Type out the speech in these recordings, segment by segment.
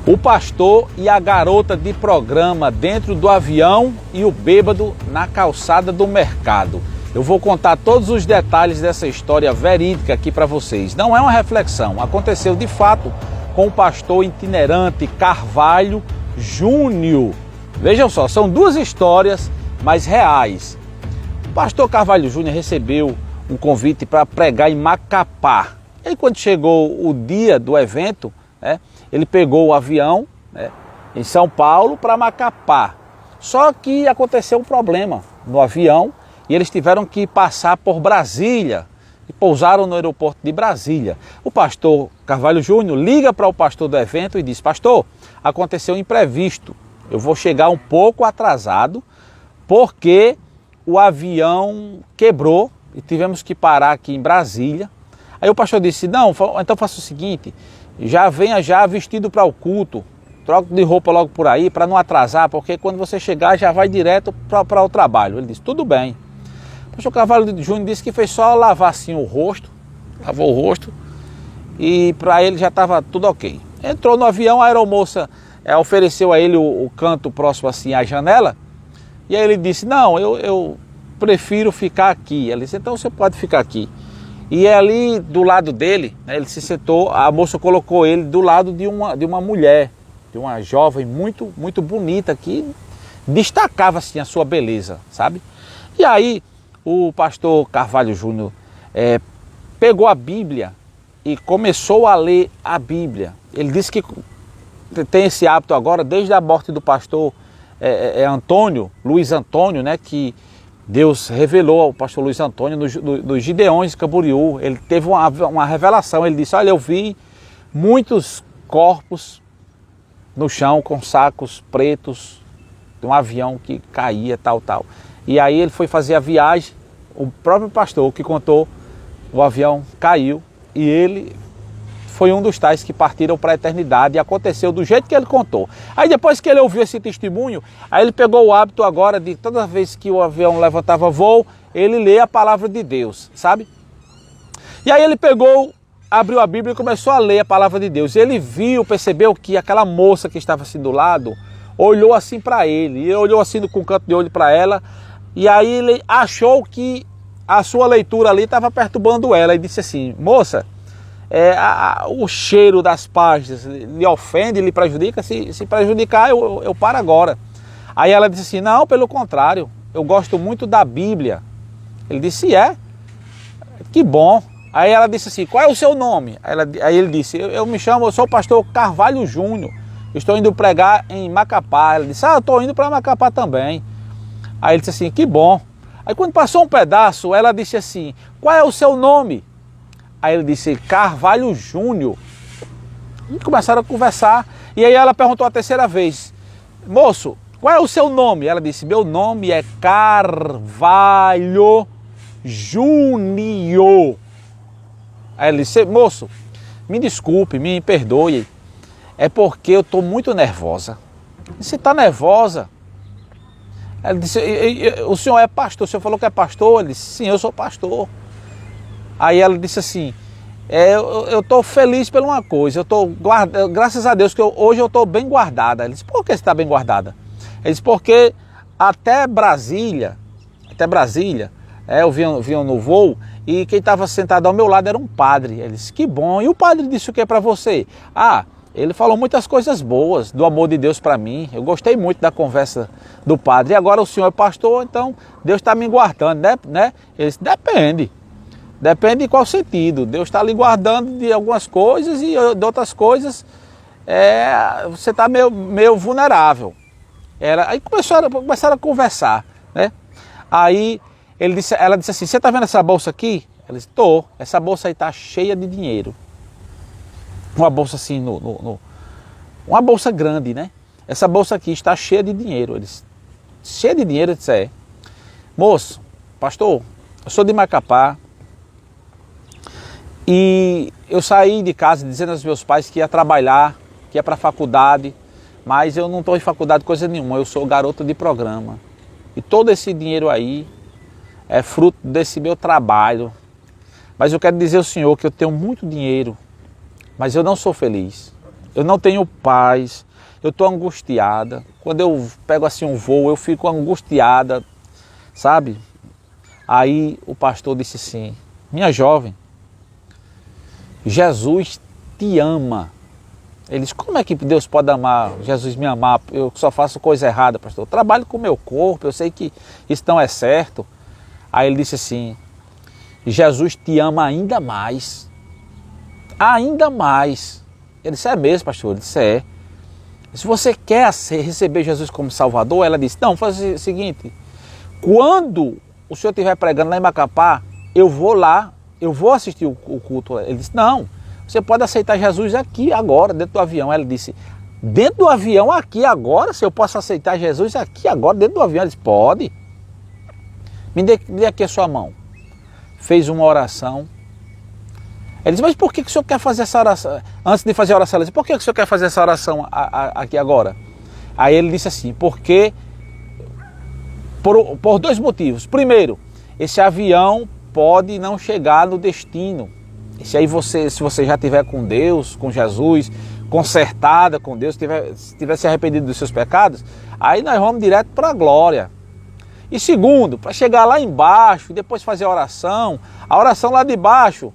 O pastor e a garota de programa dentro do avião e o bêbado na calçada do mercado. Eu vou contar todos os detalhes dessa história verídica aqui para vocês. Não é uma reflexão, aconteceu de fato com o pastor itinerante Carvalho Júnior. Vejam só, são duas histórias, mas reais. O pastor Carvalho Júnior recebeu um convite para pregar em Macapá. E aí, quando chegou o dia do evento, ele pegou o avião em São Paulo para Macapá. Só que aconteceu um problema no avião e eles tiveram que passar por Brasília e pousaram no aeroporto de Brasília. O pastor Carvalho Júnior liga para o pastor do evento e diz: pastor, aconteceu um imprevisto, eu vou chegar um pouco atrasado porque o avião quebrou e tivemos que parar aqui em Brasília. Aí o pastor disse: não, então faça o seguinte, já venha já vestido para o culto, troca de roupa logo por aí para não atrasar, porque quando você chegar já vai direto para o trabalho. Ele disse: tudo bem. O pastor Carvalho Júnior disse que fez só lavar assim o rosto, lavou o rosto e para ele já estava tudo ok. Entrou no avião, a aeromoça ofereceu a ele o canto próximo assim à janela, e aí ele disse: não, eu prefiro ficar aqui. Ela disse: então você pode ficar aqui. E ali do lado dele, ele se sentou, a moça colocou ele do lado de uma mulher, de uma jovem muito, muito bonita, que destacava assim a sua beleza, sabe? E aí o pastor Carvalho Júnior pegou a Bíblia e começou a ler a Bíblia. Ele disse que tem esse hábito agora, desde a morte do pastor Antônio, Luiz Antônio, que Deus revelou ao pastor Luiz Antônio nos Gideões de Camboriú. Ele teve uma revelação, ele disse: olha, eu vi muitos corpos no chão com sacos pretos de um avião que caía, tal. E aí ele foi fazer a viagem, o próprio pastor que contou, o avião caiu e ele foi um dos tais que partiram para a eternidade, e aconteceu do jeito que ele contou. Aí depois que ele ouviu esse testemunho, aí ele pegou o hábito agora de toda vez que o avião levantava voo, ele lê a palavra de Deus, sabe? E aí ele abriu a Bíblia e começou a ler a palavra de Deus. Ele percebeu que aquela moça que estava assim do lado, olhou assim para ele, e olhou assim com um canto de olho para ela, e aí ele achou que a sua leitura ali estava perturbando ela, e disse assim: moça, o cheiro das páginas lhe ofende, lhe prejudica? Se prejudicar, eu paro agora. Aí ela disse assim: não, pelo contrário, eu gosto muito da Bíblia. Ele disse: que bom. Aí ela disse assim: qual é o seu nome? Aí ele disse: eu sou o pastor Carvalho Júnior, estou indo pregar em Macapá. Ela disse: eu estou indo para Macapá também. Aí ele disse assim: que bom. Aí quando passou um pedaço, ela disse assim: qual é o seu nome? Aí ele disse: Carvalho Júnior. E começaram a conversar. E aí ela perguntou a terceira vez: moço, qual é o seu nome? Ela disse: meu nome é Carvalho Júnior. Aí ele disse: moço, me desculpe, me perdoe, é porque eu estou muito nervosa. Você está nervosa? Ela disse: o senhor é pastor? O senhor falou que é pastor? Ele disse: sim, eu sou pastor. Aí ela disse assim: eu estou feliz por uma coisa, graças a Deus que hoje eu estou bem guardada. Ele disse: por que você está bem guardada? Ele disse: porque até Brasília, eu vinha no voo e quem estava sentado ao meu lado era um padre. Ele disse: que bom. E o padre disse o que para você? Ele falou muitas coisas boas do amor de Deus para mim. Eu gostei muito da conversa do padre. E agora o senhor é pastor, então Deus está me guardando, né? Ele disse: depende. Depende de qual sentido. Deus está lhe guardando de algumas coisas e de outras coisas você está meio vulnerável. Aí começaram a conversar, né? Aí ela disse assim: você está vendo essa bolsa aqui? Ela disse: tô. Essa bolsa aí está cheia de dinheiro. Uma bolsa assim, uma bolsa grande, né? Essa bolsa aqui está cheia de dinheiro. Ele disse: cheia de dinheiro? Eu disse: moço, pastor, eu sou de Macapá. E eu saí de casa dizendo aos meus pais que ia trabalhar, que ia para a faculdade, mas eu não estou em faculdade coisa nenhuma, eu sou garota de programa. E todo esse dinheiro aí é fruto desse meu trabalho. Mas eu quero dizer ao senhor que eu tenho muito dinheiro, mas eu não sou feliz. eu não tenho paz, eu estou angustiada. Quando eu pego assim um voo, eu fico angustiada, sabe? Aí o pastor disse assim, minha jovem, Jesus te ama. Ele disse, como é que Deus pode amar, Jesus me amar? Eu só faço coisa errada, pastor. Eu trabalho com o meu corpo, eu sei que isso não é certo. Aí ele disse assim, Jesus te ama ainda mais. Ainda mais. Ele disse, é mesmo, pastor? Ele disse, é. Se você quer receber Jesus como Salvador, ela disse, não, faz o seguinte, quando o senhor estiver pregando lá em Macapá, eu vou lá, eu vou assistir o culto. Ele disse, não, você pode aceitar Jesus aqui agora, dentro do avião. Ela disse, dentro do avião aqui agora? Se eu posso aceitar Jesus aqui agora, dentro do avião? Ele disse, pode. Me dê aqui a sua mão. Fez uma oração. Ele disse, mas por que o senhor quer fazer essa oração? Antes de fazer a oração, ele disse, por que o senhor quer fazer essa oração aqui agora? Aí ele disse assim, porque por dois motivos. Primeiro, esse avião pode não chegar no destino. Se aí se você já estiver com Deus, com Jesus, consertada com Deus, se tiver se arrependido dos seus pecados, aí nós vamos direto para a glória. E segundo, para chegar lá embaixo e depois fazer a oração lá de baixo,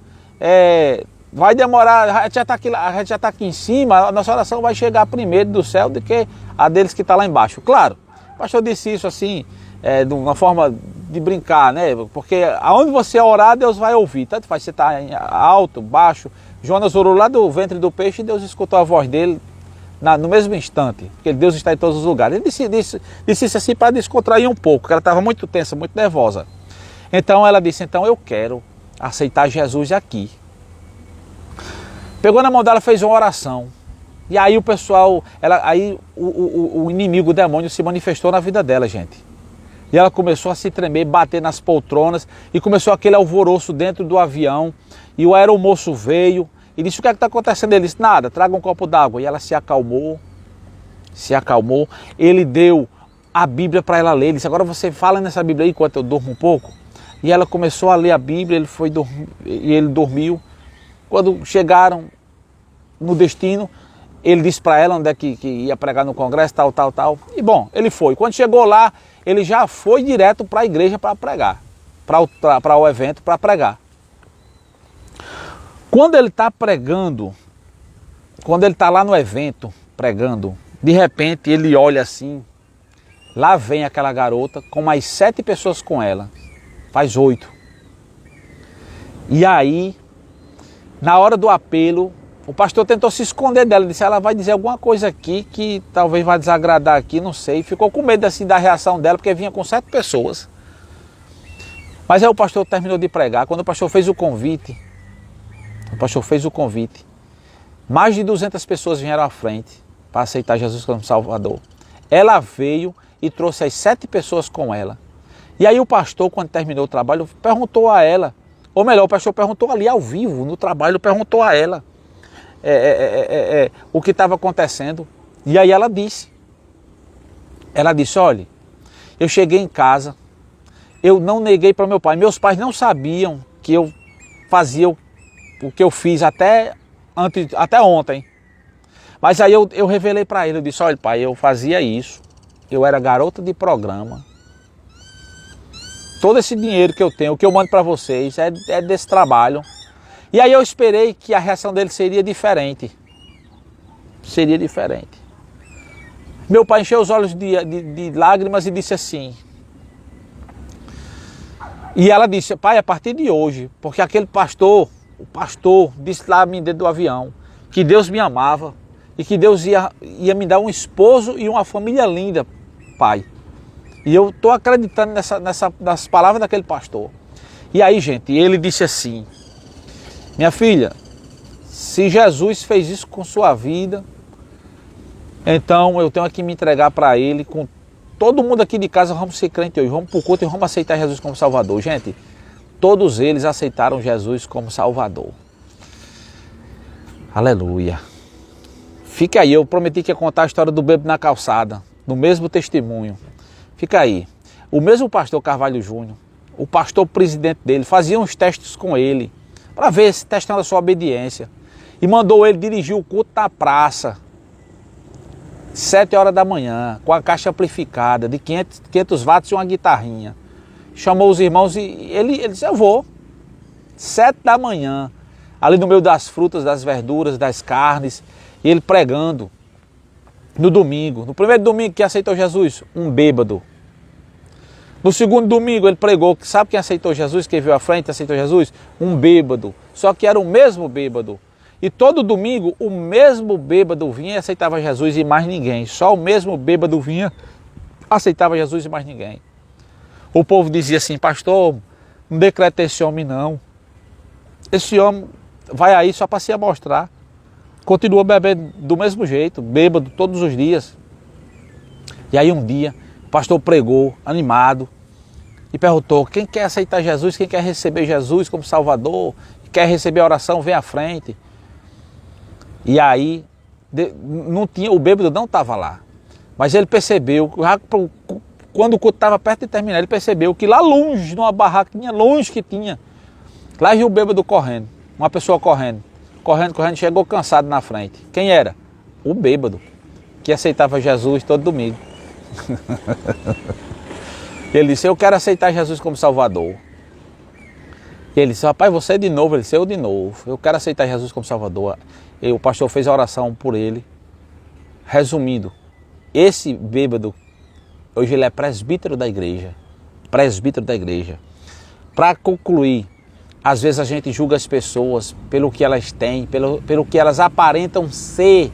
vai demorar, a gente já está aqui em cima, a nossa oração vai chegar primeiro do céu do que a deles que está lá embaixo. Claro, o pastor disse isso assim, de uma forma de brincar, né? Porque aonde você orar, Deus vai ouvir. Tanto faz você estar alto, baixo. Jonas orou lá do ventre do peixe e Deus escutou a voz dele no mesmo instante. Porque Deus está em todos os lugares. Ele disse isso assim para descontrair um pouco, porque ela estava muito tensa, muito nervosa. Então ela disse, então eu quero aceitar Jesus aqui. Pegou na mão dela, fez uma oração. E aí o pessoal, o inimigo, o demônio se manifestou na vida dela, gente. E ela começou a se tremer, bater nas poltronas, e começou aquele alvoroço dentro do avião. E o aeromoço veio e disse, o que é que está acontecendo? Ele disse, nada, traga um copo d'água. E ela se acalmou. Ele deu a Bíblia para ela ler. Ele disse, agora você fala nessa Bíblia aí enquanto eu durmo um pouco. E ela começou a ler a Bíblia, ele foi dormir, e ele dormiu. Quando chegaram no destino, ele disse para ela onde é que ia pregar no congresso, tal. E bom, ele foi. Quando chegou lá, ele já foi direto para a igreja para pregar, para o evento para pregar. Quando ele está pregando, quando ele está lá no evento pregando, de repente ele olha assim, lá vem aquela garota com mais 7 pessoas com ela, faz 8. E aí, na hora do apelo, o pastor tentou se esconder dela, disse, ela vai dizer alguma coisa aqui que talvez vai desagradar aqui, não sei. Ficou com medo assim da reação dela, porque vinha com 7 pessoas. Mas aí o pastor terminou de pregar. Quando o pastor fez o convite, mais de 200 pessoas vieram à frente para aceitar Jesus como Salvador. Ela veio e trouxe as 7 pessoas com ela. E aí o pastor, quando terminou o trabalho, perguntou a ela, ou melhor, o pastor perguntou ali ao vivo, no trabalho, perguntou a ela o que estava acontecendo. E aí ela disse, olha, eu cheguei em casa, eu não neguei para meu pai, meus pais não sabiam que eu fazia o que eu fiz até ontem. Mas aí eu revelei para ele, eu disse, olha pai, eu fazia isso, eu era garota de programa, todo esse dinheiro que eu tenho, o que eu mando para vocês é desse trabalho. E aí eu esperei que a reação dele seria diferente. Meu pai encheu os olhos de lágrimas e disse assim. E ela disse, pai, a partir de hoje, porque aquele pastor, o pastor disse lá dentro do avião, que Deus me amava e que Deus ia me dar um esposo e uma família linda, pai. E eu estou acreditando nas palavras daquele pastor. E aí, gente, ele disse assim, minha filha, se Jesus fez isso com sua vida, então eu tenho que me entregar para ele. Com todo mundo aqui de casa, vamos ser crente hoje, vamos para o culto e vamos aceitar Jesus como Salvador. Gente, todos eles aceitaram Jesus como Salvador. Aleluia. Fica aí, eu prometi que ia contar a história do bêbado na calçada, no mesmo testemunho. Fica aí. O mesmo pastor Carvalho Júnior, o pastor presidente dele, fazia uns testes com ele, para ver se testando a sua obediência. e mandou ele dirigir o culto na praça, 7 horas da manhã, com a caixa amplificada de 500 watts e uma guitarrinha. Chamou os irmãos e ele disse, eu vou. 7 da manhã, ali no meio das frutas, das verduras, das carnes, e ele pregando. No domingo, no primeiro domingo que aceitou Jesus, um bêbado. No segundo domingo ele pregou, sabe quem aceitou Jesus, quem veio à frente e aceitou Jesus? Um bêbado, só que era o mesmo bêbado. E todo domingo o mesmo bêbado vinha e aceitava Jesus e mais ninguém. Só o mesmo bêbado vinha, aceitava Jesus e mais ninguém. O povo dizia assim, pastor, não decreta esse homem não. Esse homem vai aí só para se amostrar. Continua bebendo do mesmo jeito, bêbado todos os dias. E aí um dia o pastor pregou, animado, e perguntou, quem quer aceitar Jesus, quem quer receber Jesus como Salvador, quer receber a oração, vem à frente. E aí, não tinha, o bêbado não estava lá, mas ele percebeu, quando o culto estava perto de terminar, ele percebeu que lá longe, numa barraquinha longe que tinha, lá viu o bêbado correndo, uma pessoa correndo, chegou cansado na frente. Quem era? O bêbado, que aceitava Jesus todo domingo. Ele disse, eu quero aceitar Jesus como Salvador. E ele disse, rapaz, você de novo? Ele disse, eu de novo, eu quero aceitar Jesus como Salvador. E o pastor fez a oração por ele. Resumindo, esse bêbado, hoje ele é presbítero da igreja. Presbítero da igreja. Para concluir, às vezes a gente julga as pessoas pelo que elas têm, pelo que elas aparentam ser.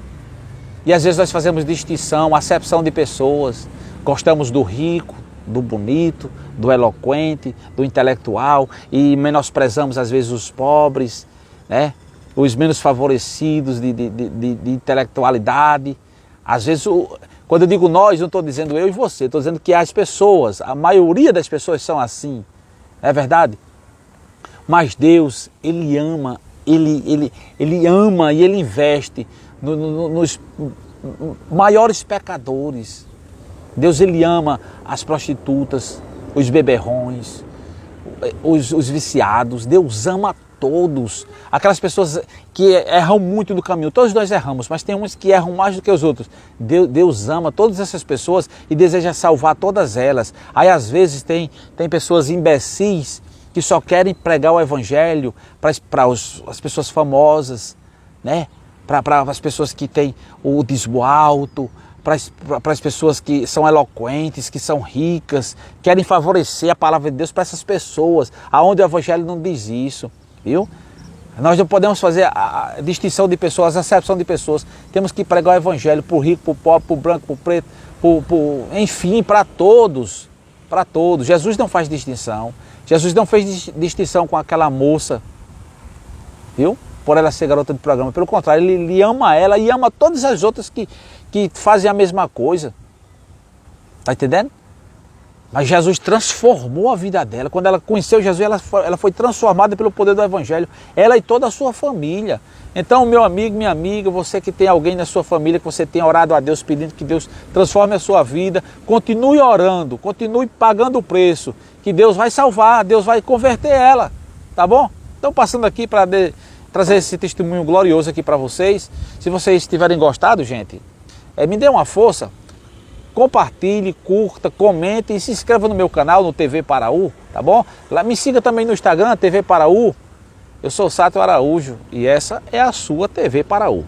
E às vezes nós fazemos distinção, acepção de pessoas. Gostamos do rico, do bonito, do eloquente, do intelectual e menosprezamos às vezes os pobres, né? Os menos favorecidos de intelectualidade. Às vezes, quando eu digo nós, não estou dizendo eu e você, estou dizendo que as pessoas, a maioria das pessoas são assim, é verdade? Mas Deus, Ele ama, Ele ama e Ele investe nos maiores pecadores. Deus, Ele ama as prostitutas, os beberrões, os viciados. Deus ama todos. Aquelas pessoas que erram muito do caminho. Todos nós erramos, mas tem uns que erram mais do que os outros. Deus ama todas essas pessoas e deseja salvar todas elas. Aí às vezes tem pessoas imbecis que só querem pregar o evangelho para as pessoas famosas, né? Para as pessoas que têm o dízimo alto, para as pessoas que são eloquentes, que são ricas, querem favorecer a palavra de Deus para essas pessoas, aonde o evangelho não diz isso, viu? Nós não podemos fazer a distinção de pessoas, a acepção de pessoas. Temos que pregar o evangelho para o rico, para o pobre, para o branco, para o preto, enfim, para todos. Para todos. Jesus não faz distinção. Jesus não fez distinção com aquela moça, viu? Por ela ser garota de programa. Pelo contrário, ele ama ela e ama todas as outras que fazem a mesma coisa. Está entendendo? Mas Jesus transformou a vida dela. Quando ela conheceu Jesus, ela foi transformada pelo poder do evangelho. Ela e toda a sua família. Então, meu amigo, minha amiga, você que tem alguém na sua família, que você tem orado a Deus, pedindo que Deus transforme a sua vida, continue orando, continue pagando o preço, que Deus vai salvar, Deus vai converter ela, tá bom? Então, passando aqui para trazer esse testemunho glorioso aqui para vocês. Se vocês tiverem gostado, gente, me dê uma força, compartilhe, curta, comente e se inscreva no meu canal, no TV Paraú, tá bom? Lá, me siga também no Instagram, TV Paraú. Eu sou o Sátio Araújo e essa é a sua TV Paraú.